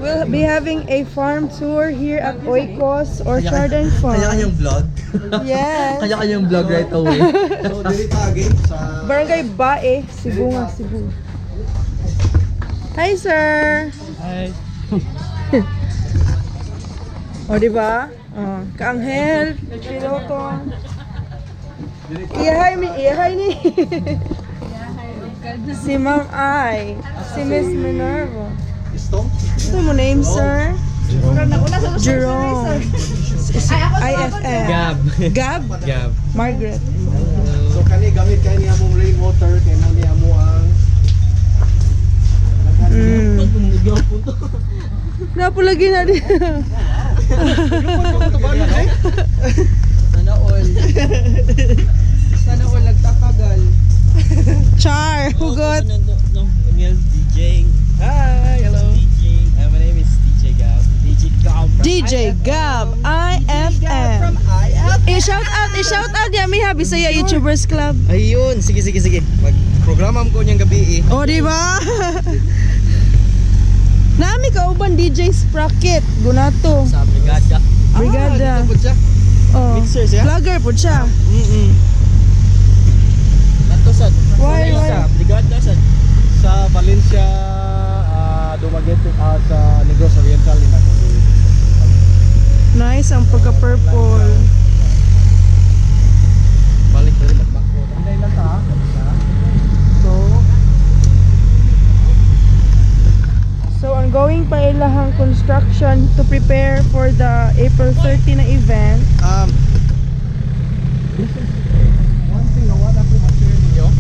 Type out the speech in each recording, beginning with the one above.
We'll be having a farm tour here at Oikos Orchard and Farm. Kanya-kanyang vlog? Yes. Kanya-kanyang vlog right away. So, dili tagi sa... Barangay Bae, Sibonga, Cebu. Hi, sir. Hi. O, diba? Oh, Kaanghel, piloto. Iyahay ni. Si Ma'am Ai. Si Miss Minerva. Ito mo name, sir? Jerome. IFM. Gab. Gab? Margrette. So, kani gamit kayo niya mong rainwater, kaya mo niya mo ang... Napulagi na din. Sana all. Sana all nagtatagal. Char, hugot. DJ. Hi, hello. DJ. My name is DJ Gab. DJ Gab, IFM. I-shout out niya, may Bisaya YouTubers Club. Ayun, sige. Mag-programa ko niyang gabi eh. O, diba? Nami kauban DJ Sprocket, gunato. Sa Brigada. Brigada. Dito po siya. Oh, Mixer siya? vlogger po siya. Nato sad. Why? Sa Brigada sad. Sa Valencia, Dumaguete, sa Negros Oriental, yun ako. Nice ang pagka-purple. Balik na rin magbako. Hindi lang ta. So, ongoing pa ilahang construction to prepare for the April 30 na event. This is one thing na wala ko ma-share ninyo.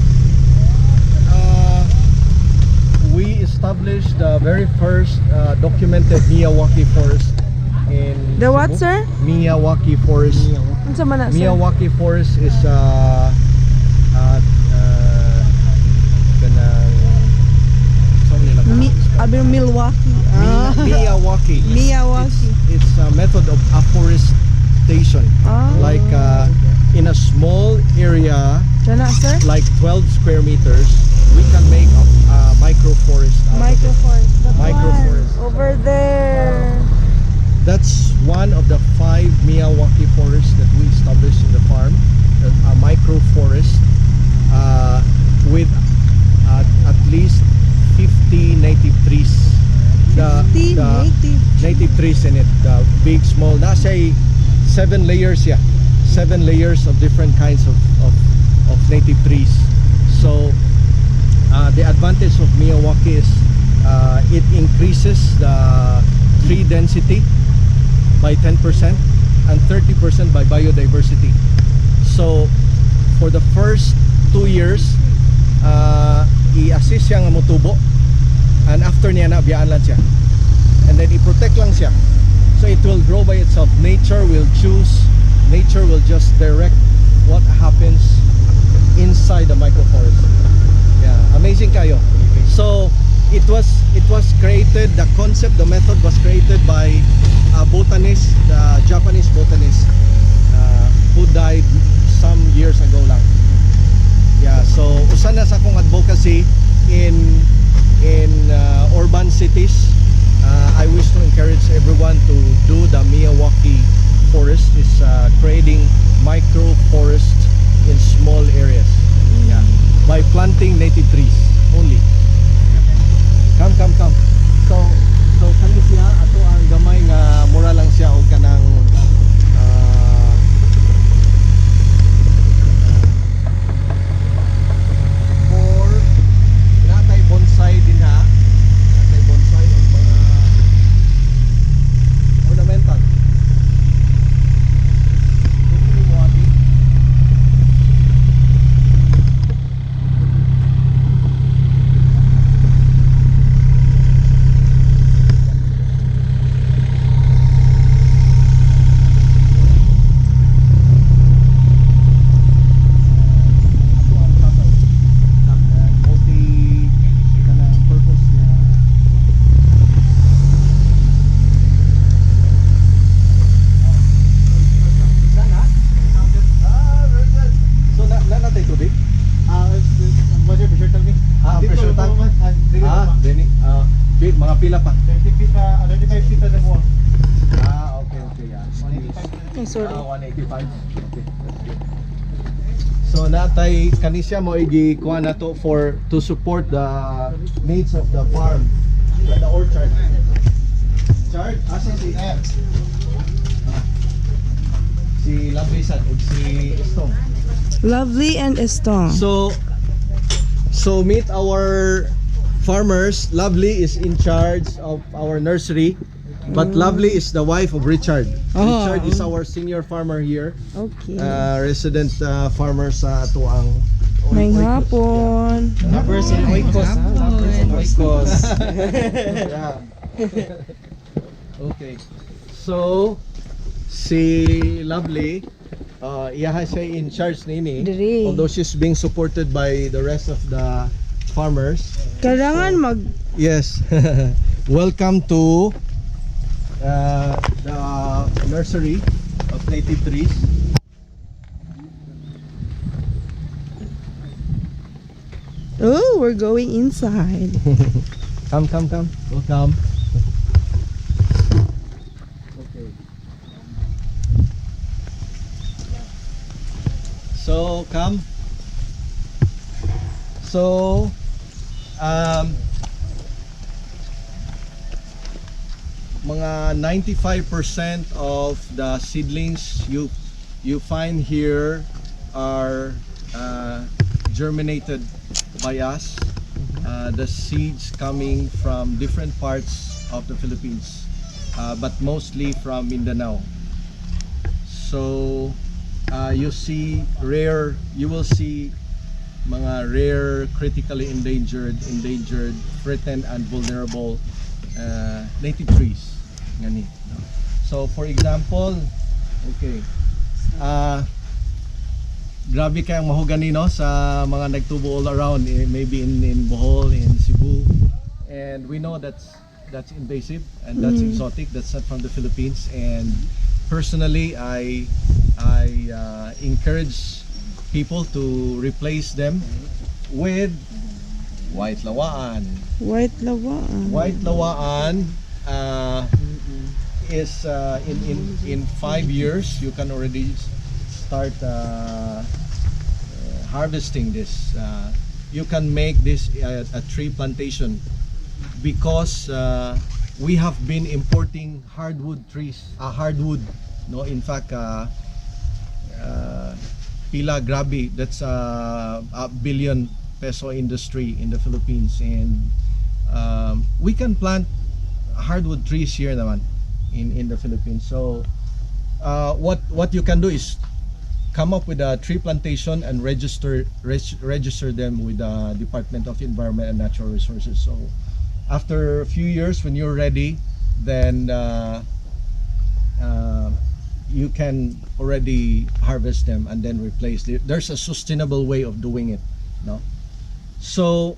We established the very first documented Miyawaki forest in The what, Cebu. sir? Miyawaki forest. Ano sa mana, sir? Miyawaki forest is Milwaukee. Miyawaki. It's a method of afforestation. Like in a small area, Diyan na, sir? like 12 square meters, we can make a microforest. Microforest. That Microforest. one. Over there. That's one of the 5 Miyawaki forests that we established in the farm. A microforest with at least 50 native trees. 50 native trees in it. The big, small. Nasa 7 layers, yeah. 7 layers of different kinds of native trees. So the advantage of Miyawaki is it increases the tree density by 10% and 30% by biodiversity. So for the first 2 years, i-assist siya nga motubo, and after niya na biyaan lang siya, and then i-protect lang siya, so it will grow by itself. Nature will just direct what happens inside the microforest. Yeah, amazing kayo. So it was created, the concept, the method was created by a botanist, the Japanese botanist, who died some years ago lang. Yeah, so usa na sa akong advocacy in urban cities. I wish to encourage everyone to do the Miyawaki forest, is creating micro forest in small areas. Yeah, by planting native trees only. Come. So kani siya ato ang gamay nga mura lang siya og kanang for natay bonsai din ha. Natay bonsai og mga ornamental. Mga pila pa. 30 feet na, ano Ay, sorry. 185. Okay, that's good. So natay kanisya mo igi-kuha na to to support the needs of the farm, the orchard. Chard, asa si F? Si Labrisan ug si Stong. Lovely and Estong. So meet our farmers. Lovely is in charge of our nursery, but Lovely is the wife of Richard. Oh. Richard is our senior farmer here. Okay. Resident farmer sa Atuang. Ngayong hapon. Numbers in Oikos, ha? Numbers in Oikos. Yeah. Okay. So si Lovely, iyaha siya in charge nini. Diri. Although she's being supported by the rest of the farmers. Kailangan mag Yes. Welcome to the nursery of native trees. Oh, we're going inside. Come. Welcome. Okay. So come. So mga 95% of the seedlings you find here are germinated by us. The seeds coming from different parts of the Philippines, but mostly from Mindanao. So you will see mga rare, critically endangered, threatened and vulnerable native trees. Ngani. So for example, okay. Grabe kayang mahogany no sa mga nagtubo all around, maybe in Bohol, in Cebu, and we know that's invasive and that's exotic. That's not from the Philippines. And personally, I encourage people to replace them with white lawaan. White lawaan. White lawaan is in 5 years you can already start harvesting this. You can make this a tree plantation because we have been importing hardwood trees, hardwood. No, in fact, pila grabe. That's a billion peso industry in the Philippines, and we can plant hardwood trees here naman in the Philippines. So what you can do is come up with a tree plantation and register them with the Department of Environment and Natural Resources. So after a few years, when you're ready, then you can already harvest them and then replace. There's a sustainable way of doing it, no? So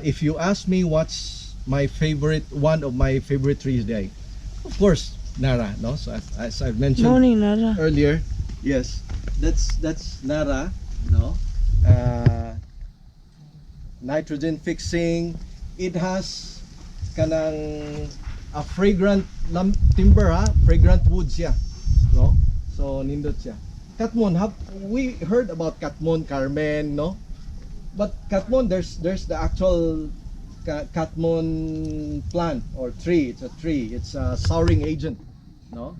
if you ask me what's one of my favorite trees there, of course Nara, no? So as I've mentioned Morning, Nara. earlier, yes, that's Nara, no? Nitrogen fixing. It has kanang a fragrant timber, fragrant wood siya, no? So nindot siya. Katmon, we heard about Katmon, Carmen, no? But Katmon, there's the actual Katmon plant or tree. It's a tree. It's a souring agent, no?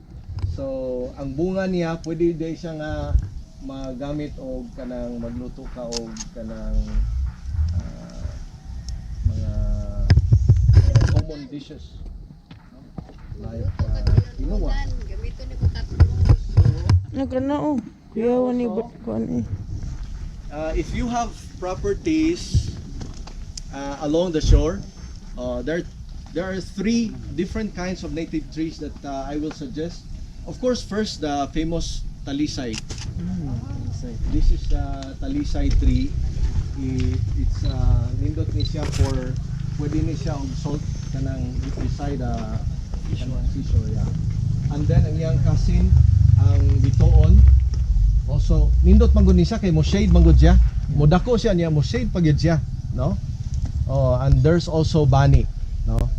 So ang bunga niya pwede din siya nga magamit o kanang magluto ka o kanang mga common dishes, no? Like quinoa. Nagkana kuyawan ni kuan If you have properties along the shore, there are 3 different kinds of native trees that I will suggest. Of course, first the famous talisay. This is the talisay tree. It's nindot ni siya for pwede ni siya og salt kanang beside the seashore, yeah. And then ang iyang cousin ang bitoon. Also nindot man gud ni siya kay mo shade man gud siya. Mo dako siya niya, mo shade pagid siya, no? Oh, and there's also bani, no?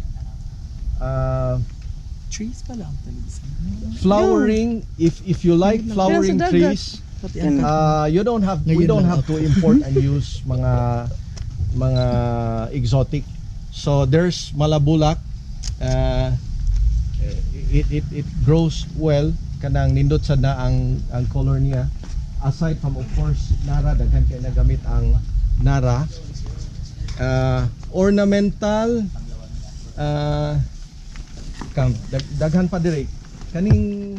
trees pala ang talisan. Flowering, if you like flowering Sa dagat. trees, we don't have to import and use mga exotic. So there's malabulak. It grows well, kanang nindot sad na ang color niya. Aside from, of course, nara, daghan kay nagamit ang nara. Ornamental, daghan pa dire kaning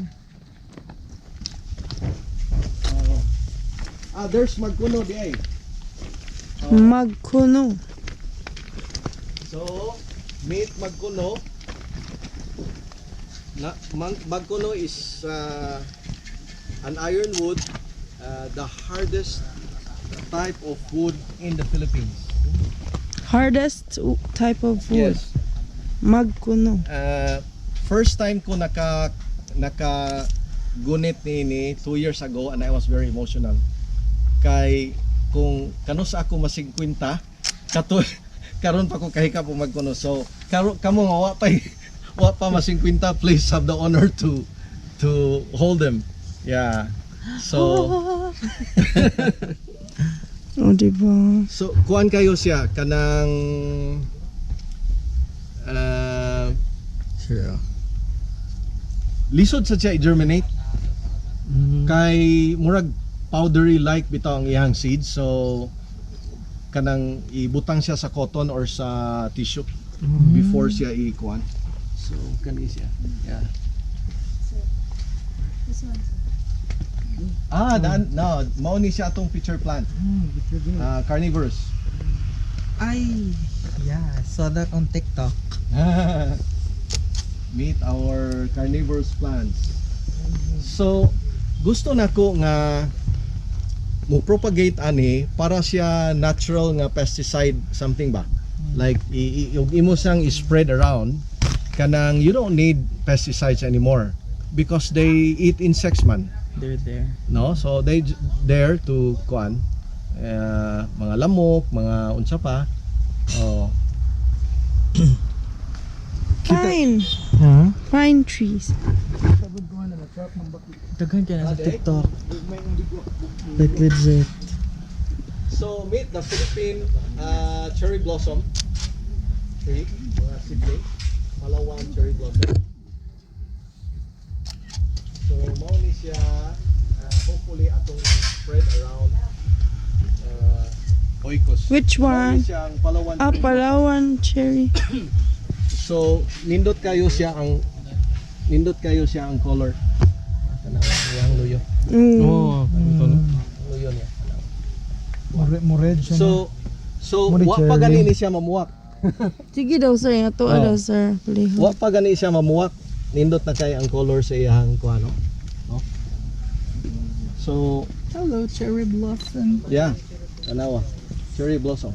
there's magkuno di ay. Magkuno. So meet magkuno. Magkuno is an ironwood, the hardest type of wood in the Philippines. Hardest type of wood. Yes. Magkuno. First time ko gunit ni 2 years ago, and I was very emotional. Kay kung kanus ako mas-50, karon pa ko kahika po magkuno. So kamo nga wa pa mas-50, please have the honor to hold them. Yeah. So Oh, diba? so kuan kayo siya kanang Sure. lisod sa siya i-germinate. Kay murag powdery like bitaw ang iyang seeds, so kanang ibutang siya sa cotton or sa tissue before siya i-kuan. So kani siya. Yeah. No, mao ni siya atong picture plant. Carnivorous. Ay, yeah, saw that on TikTok. Meet our carnivorous plants. So gusto nako nga mo propagate ani para siya natural nga pesticide something ba, like imo sang spread around, kanang you don't need pesticides anymore because they eat insects man, They're there. no? So they there to kuan mga lamok, mga unsa pa. Oh. Pine. Huh? Pine trees. Daghan ka na sa TikTok. Like legit. So meet the Philippine cherry blossom tree, mga seedling, Palawan cherry blossom. So mao ni siya, hopefully atong spread around Oikos. Which Mao ni one? siya ang Palawan Ah, cherry. Palawan cherry. So nindot kayo siya ang color. Kana ang luyo. Oh, Luyo niya. mo red siya. So Mori wa pa cherry. gani ni siya mamuwak. Sige daw sir, ato Oh. daw sir. Wa pa gani siya mamuwak. Nindot na kay ang color sa iyang kuano. No? So, Hello, cherry blossom. yeah. Tanawa. Cherry blossom.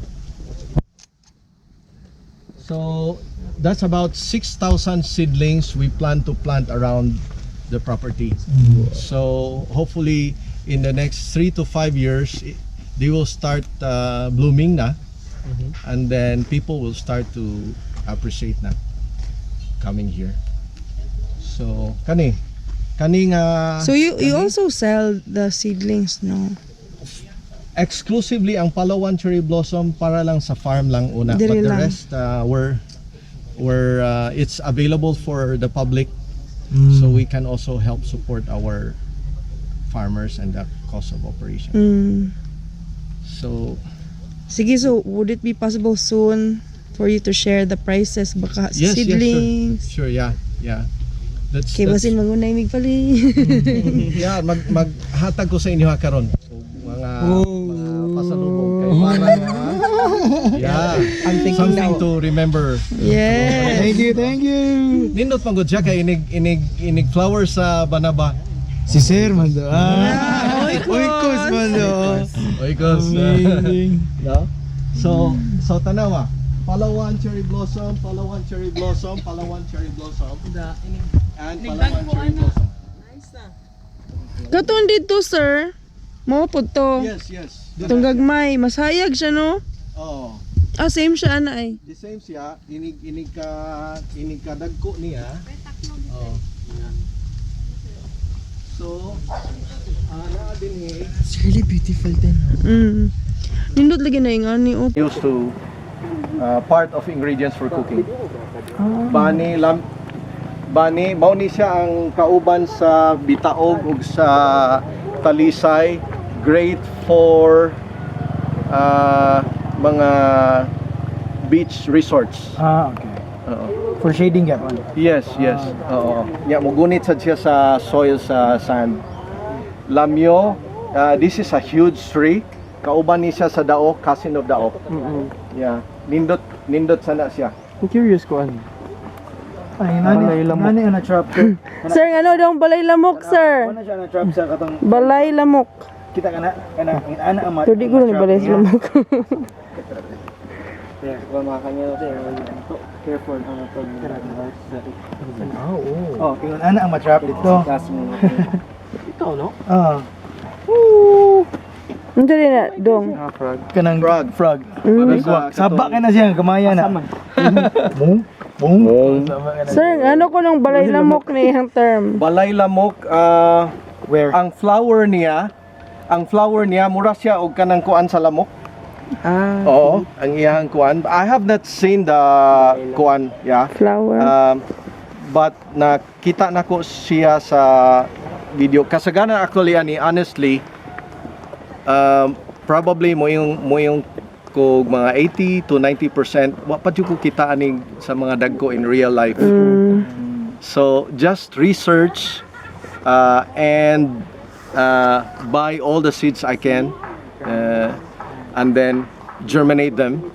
So, that's about 6,000 seedlings we plan to plant around the property. So, hopefully in the next 3 to 5 years they will start blooming na. And then people will start to appreciate na coming here. So kani nga So you also sell the seedlings, no? exclusively ang Palawan cherry blossom para lang sa farm lang una, but Diri the lang. rest were it's available for the public, so we can also help support our farmers and the cost of operation. So Sige, so would it be possible soon for you to share the prices baka yes, seedlings? sure, yeah. That's Kay basin magunay mig pali. yeah, maghatag ko sa inyo ha karon. So, mga pasalubong kay para yeah, I'm thinking something now. to remember. Yes. Thank you. Nindot man gud siya kay inig flower sa Banaba. Si Sir man do. Oikos man do. Oikos. Amazing. No? So tanawa. Palawan cherry blossom, Palawan cherry blossom, Palawan cherry blossom. And Palawan cherry blossom. Katon dito sir. Mo pud to. Yes. Itong gagmay, masayag siya no? Oh. Ah, same siya ana ay. The same siya, inig ka dagko niya. Oh. So, ana din It's really beautiful din. Nindot lagi na yung ani oh. used to part of ingredients for cooking. Bani, mao ni siya ang kauban sa bitaog ug sa talisay. Great for mga beach resorts. Okay. For shading gap. Yes. Oo. Ya mugunit sad siya sa soil sa sand. Lamyo, this is a huge tree. Kauban ni siya sa dao, cousin of dao. Yeah. Nindot sana siya. I'm curious ko ano. Ay, nani na trap ko. Sir, ano daw balay lamok, sir? Ano siya na trap sa katong Balay lamok. kita kana ana amat. Pero di ko ni balay lamok. Yeah, wala makakanya din. Careful ang pag Oh, kingon ana ang matrap dito. Ikaw, no? Unsa din na dong? Kanang frog. Para sa Sabak ka na siya kamaya na. Boom. Sir, ano ko ng balay lamok ni ang term? Balay lamok, Where? ang flower niya mura siya og kanang kuan sa lamok. Oo, ang iyang kuan. I have not seen the kuan, yeah. Flower. But nakita nako siya sa video. Kasaganan actually ani honestly, probably mo yung ko mga 80 to 90% wa pa ko kita ani sa mga dagko in real life. So just research and buy all the seeds I can and then germinate them.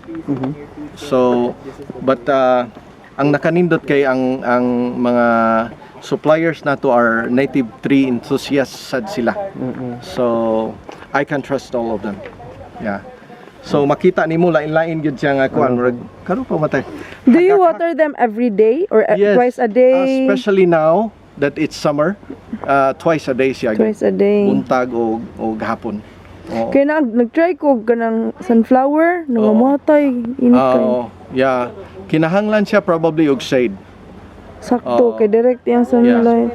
So but ang nakanindot kay ang mga suppliers nato are native tree enthusiasts sad sila. So I can trust all of them. Yeah. So makita nimo lain-lain gyud siya nga kuan murag karo pa matay. Do you water them every day or Yes, twice a day? especially now that it's summer, twice a day siya. Twice a day. Buntag o gahapon. Oo. Kaya nag-try ko ganang sunflower, nangamatay, init kay. Yeah. Kinahanglan siya probably og shade. Sakto, kay direct yung sunlight.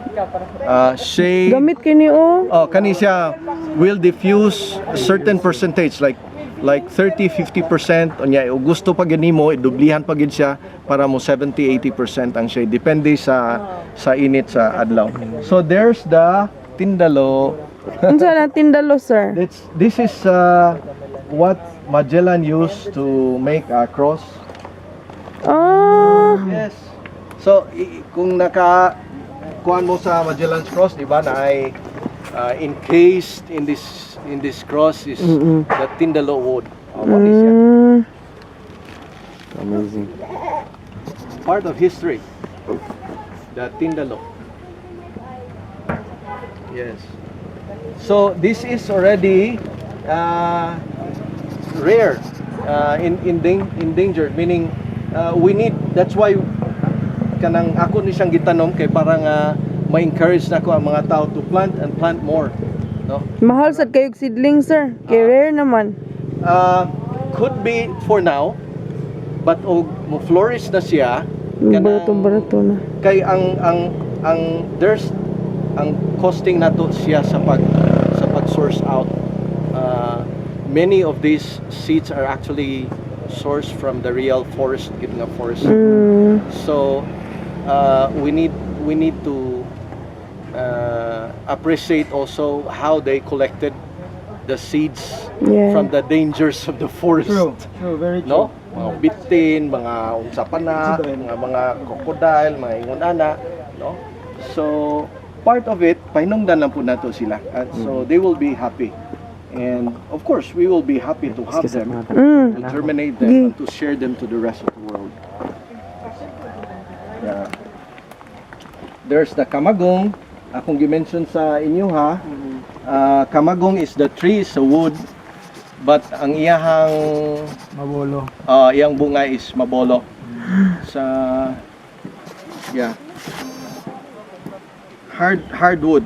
Shade. Gamit kini oh. Kani siya will diffuse a certain percentage like 30-50% unya gusto pa gani mo idublihan pa gid siya para mo 70-80% ang shade depende sa init sa adlaw. So there's the tindalo. Unsa na tindalo, sir? This is what Magellan used to make a cross. Yes. So kung kuan mo sa Magellan's cross, di ba, na ay encased in this cross is the tindalo wood. What is yan? Amazing. Part of history. The tindalo. Yes. So this is already rare, endangered, meaning we need, that's why kanang ako ni siyang gitanom kay parang ma-encourage na ko ang mga tao to plant and plant more, no? Mahal sad kayog seedling, sir. Kay rare naman. Could be for now, but og mo flourish na siya Barato na. kay ang there's ang costing nato siya sa pag source out. Many of these seeds are actually sourced from the real forest, giving a forest. So we need to appreciate also how they collected the seeds from the dangers of the forest. True, very No? true. Mga bitin, mga unsapana, mga crocodile, mga ingunana, no? So part of it, pahinungdan lang po nato sila. And so they will be happy. And of course, we will be happy to have them, to terminate them, and to share them to the rest of the world. Yeah. There's the kamagong. Akong gi-mention sa inyo ha. Kamagong is the tree, is a wood, but ang iyahang Mabolo. iyang bunga is mabolo. Sa yeah. Hardwood.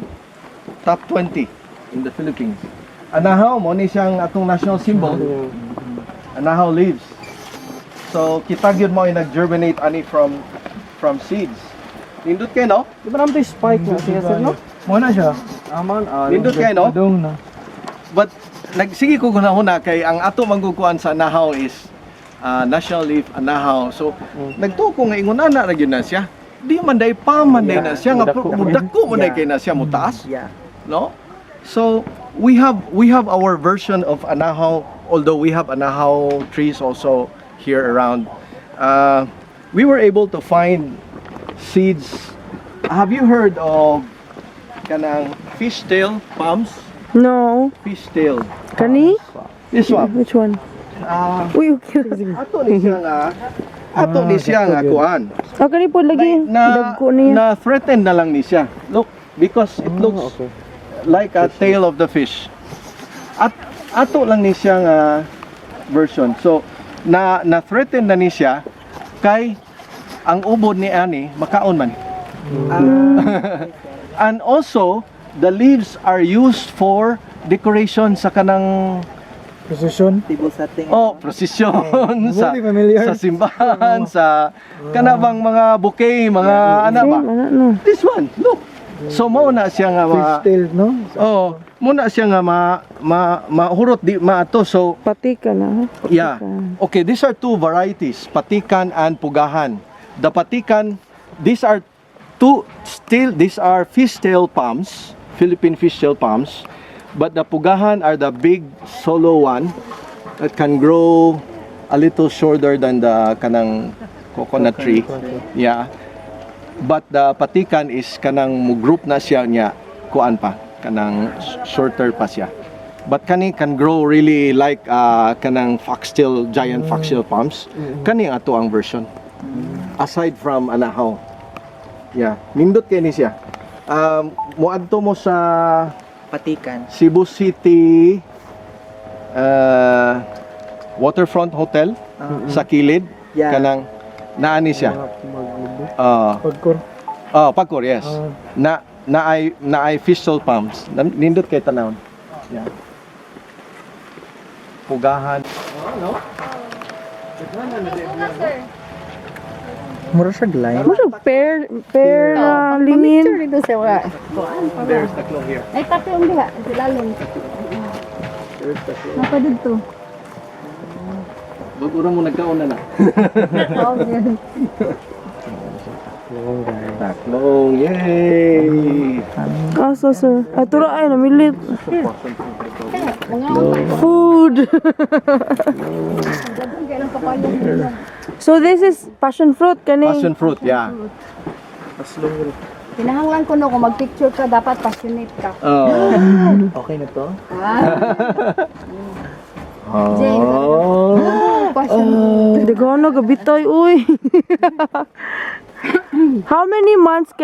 Top 20 in the Philippines. Anahaw mo ni siyang atong national symbol. Anahaw leaves. So kita gyud mo ay nag-germinate ani from seeds. Nindot kayo, no? Di ba naman ito spike na siya, sir, no? Muna siya. Aman, Nindot kayo, no? Madong na. But nagsige ko guna kay ang ato manggukuan sa anahaw is national leaf anahaw. So nagtuo ko nga ingon ana ra gyud na siya. Di man day pa man day na siya nga mudako man day kay na siya mutaas. Yeah. No? So we have our version of anahaw, although we have anahaw trees also here around. We were able to find seeds. Have you heard of kanang fishtail palms? No. Fishtail. Kani? This one. Which one? Uy, okay. Ato ni siya nga kuan. Kani po lagi. Dagko niya. Na threaten na lang ni siya. Look, because it looks like a tail of the fish. At ato lang ni siya nga version. So na threaten na ni siya kay ang ubod ni ani makaon man. And also the leaves are used for decoration sa kanang Precision. prosesyon sa Very familiar. sa simbahan, sa kanabang mga bouquet, mga ana ba. No. This one, look. So mao na siya nga Fishtail, no? muna siya nga mahurot di maato. So Patikan na. yeah. Okay, these are two varieties, patikan and pugahan. The patikan, these are fishtail palms, Philippine fishtail palms. But the pugahan are the big solo one that can grow a little shorter than the kanang coconut tree. Yeah. But the patikan is kanang mo group na siya niya kuan pa kanang shorter pa siya. But kani can grow really like kanang foxtail, giant foxtail palms. Kani ato ang version. Aside from anahaw. Yeah, nindot kay ni siya. Moadto mo sa Patikan. Cebu City Waterfront Hotel sa kilid. Yeah. Kanang naani siya. Pagkor. Pagkor, yes. Na ay fishtail palms. Nindot kay tanawon. Yeah. Pugahan. No? Mura siya glide. Mo siya pair na lingin. Picture dito sa wala. There's the claw here. Ay, kasi yung diha. Sila lang. There's the claw. Napa dito. Wag ura mo nagkaon na. Okay. Taklong, yay! Asa sir. Tura ay namilit. Mga Food. dagang kailang kapayong nila. So this is passion fruit kani. Passion fruit, yeah. Kinahanglan ko no, kung mag-picture ka, dapat passionate ka. Okay na to? Jane, passionate. Hindi ko gabitoy uy. How many months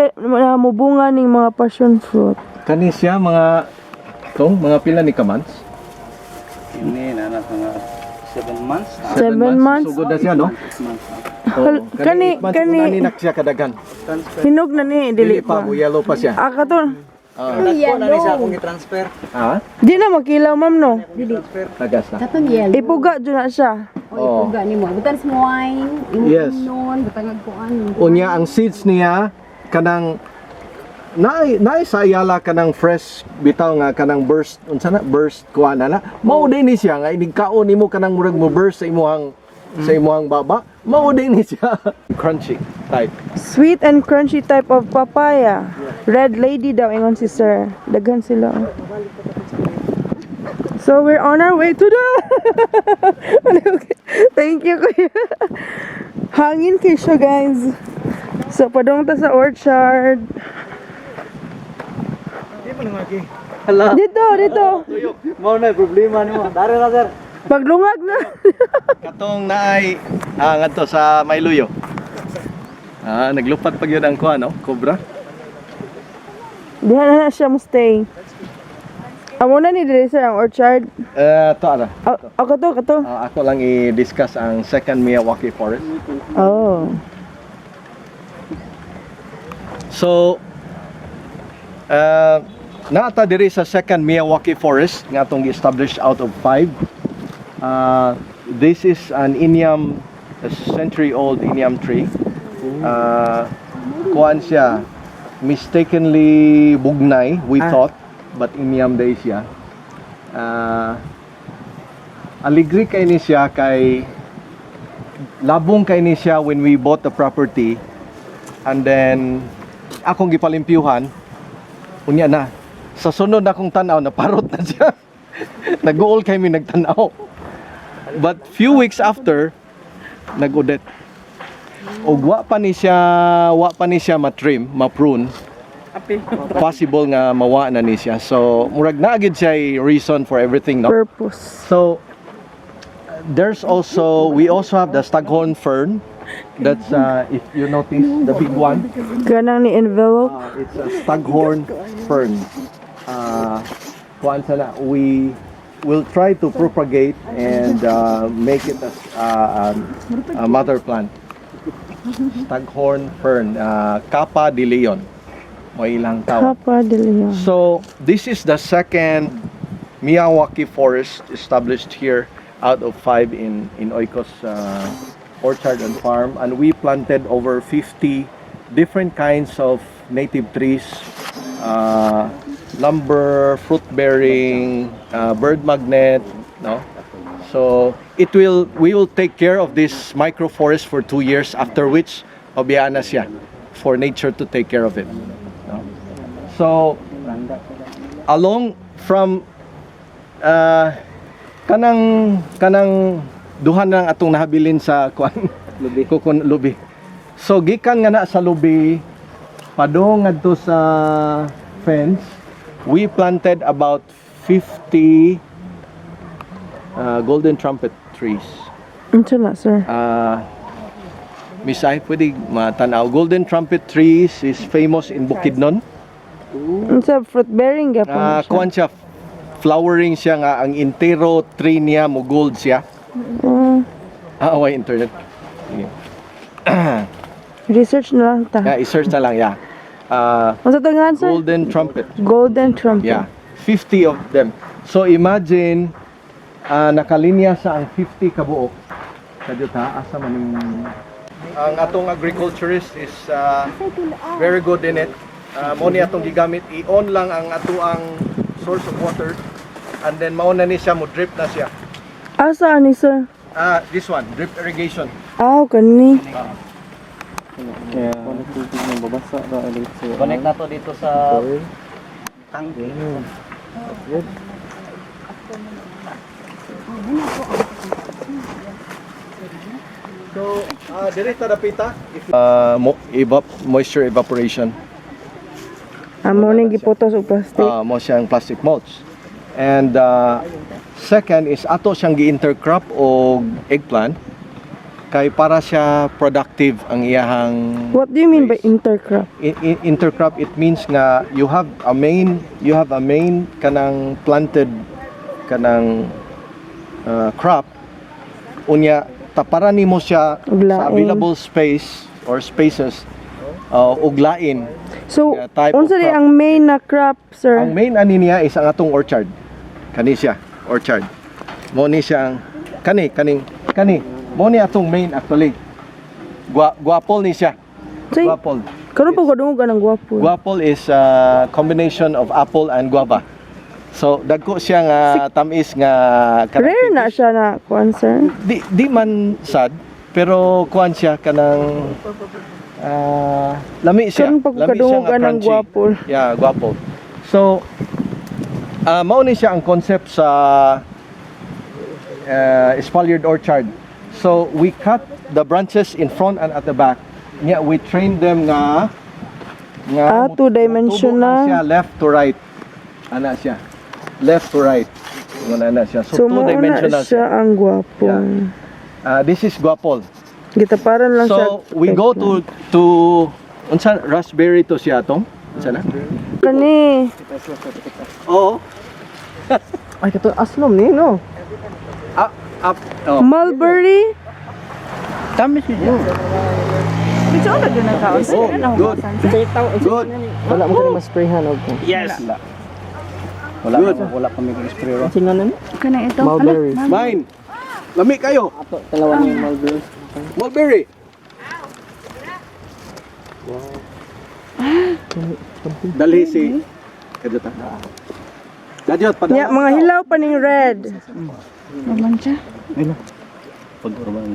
mubunga ning mga passion fruit? Kani siya mga pila ni ka months? Ini na mga 7 months. 7 months? Sugod na siya, no? 6 months. Kani nak siya kadagan. Hinog na ni Dili dili pa, pa. yellow pa siya. Katon. Yellow. i-transfer. Ha? Di na makilaw ma'am no. Tagas na. Katong yellow. Ipuga dyan na siya. O, ipuga ni mo. Butan sa wine. Yes. Imunon. Butangag ko ano. Unya ang seeds niya kanang naay sa ayala kanang fresh bitaw nga kanang burst unsa na burst kuan na mao din ni siya nga inigkaon nimo kanang murag mo burst sa imong baba mao din ni siya crunchy type. Sweet and crunchy type of papaya. Red lady daw ingon si sir. Daghan sila. So we're on our way to the Okay. Thank you kuya. Hangin kay siya guys. So padong ta sa orchard. Hala. Dito. Mao na problema nimo. Dari na sir. Paglungag na. Katong naay ngadto sa Mayluyo. Naglupat pag yun ang kuan no, cobra. Dihan na siya mo stay. Amo na ni diri sir ang orchard. To ara. Ako to. Ako lang i-discuss ang second Miyawaki Forest. Oh. So naata diri sa second Miyawaki Forest nga atong established out of 5. This is an Inyam, a century-old Inyam tree. kuan siya mistakenly bugnay, we thought, but imyam day siya. Aligri kay ni siya kay labong kay ni siya when we bought the property, and then akong gipalimpyuhan unya na sa sunod na akong tanaw na parot na siya. Nag-uol kay mi nagtanaw, but few weeks after nag-udet. Og wa pa ni siya matrim, ma-prune. Possible nga mawa na ni siya. So murag na gid siya reason for everything, no? Purpose. So we also have the staghorn fern. That's if you notice the big one. Ganang ni envelope. It's a staghorn fern. Kuan sana, we will try to propagate and make it as a mother plant. Staghorn fern, Capa de Leon. Mo ilang tawag. Capa de Leon. So this is the second Miyawaki forest established here out of 5 in Oikos orchard and farm, and we planted over 50 different kinds of native trees, lumber, fruit bearing, bird magnet, no? So we will take care of this microforest for 2 years, after which pabayaan na siya for nature to take care of it, no? So along from kanang duhan ng atong nahabilin sa kuan lubi. So gikan nga na sa lubi padong ngadto sa fence, we planted about 50 golden trumpet trees. Unsa na, sir? Misay pwede matanaw. Golden trumpet trees is famous in Bukidnon. Unsa fruit bearing gapon siya? Kuan siya, flowering siya nga ang entero tree niya mo gold siya. Away internet. Research na lang ta. Yeah, i-search na lang, yeah. Unsa to nga, sir? Golden trumpet. Golden trumpet. Yeah, 50 of them. So imagine nakalinya sa ang 50 kabuok. Kadyuta asa man ang atong agriculturist is very good in it. Mo ni atong gigamit, i-on lang ang atuang source of water, and then mauna ni siya mo drip na siya. Asa ani, sir? This one, drip irrigation. Kani. Kaya tubig ng babasa na ulit sa Connect na to dito sa tangke. So, direta dapita moisture evaporation. Amo ning giputos og plastic. Mo siyang plastic mulch. And second is ato siyang gi-intercrop og eggplant kay para siya productive ang iyahang. What do you mean by intercrop? Intercrop, it means nga you have a main kanang planted kanang crop, unya taparan nimo siya sa available space or spaces uglain. So, type of unsa di crop. ang main na crop, sir? Ang main ani niya is ang atong orchard. Kani siya, orchard. Mo ni siya ang kani mo ni atong main actually. Guapol ni siya. Say, Guapol. karon pa kadungog ang gwapo. Guapol is a combination of apple and guava. So dagko siya nga tamis nga Rare na siya na kuan, sir. Di man sad, pero kuan siya kanang lami siya. Karon pa Lami siya kadungog nga ang crunchy. gwapol. Yeah, guapol. So mao ni siya ang concept sa espaliered orchard. So we cut the branches in front and at the back. Yeah, we train them nga two-dimensional. siya left to right. Ana siya. Left to right. Ana siya. So, So two-dimensional siya ang gwapo. Yeah. This is guapol. Gitaparan lang siya. So we go to unsa raspberry to siya tong? Unsa na? Kani. Oo. Ay, kato aslom ni, no? Mulberry. Tamis yun. Bitso na gyud na kaon. Oh, good. Good. Wala mo kani ma-sprayhan og ko. Yes. Wala kami kag-spray. Singanan? Kana ito. Mulberry. Mine. Lami kayo. Ato, dalawa ni mulberry. Mulberry. Dalhi si Kadata. Dadyot pa Nya, mga hilaw pa ning red. Naman siya. Pag-urban.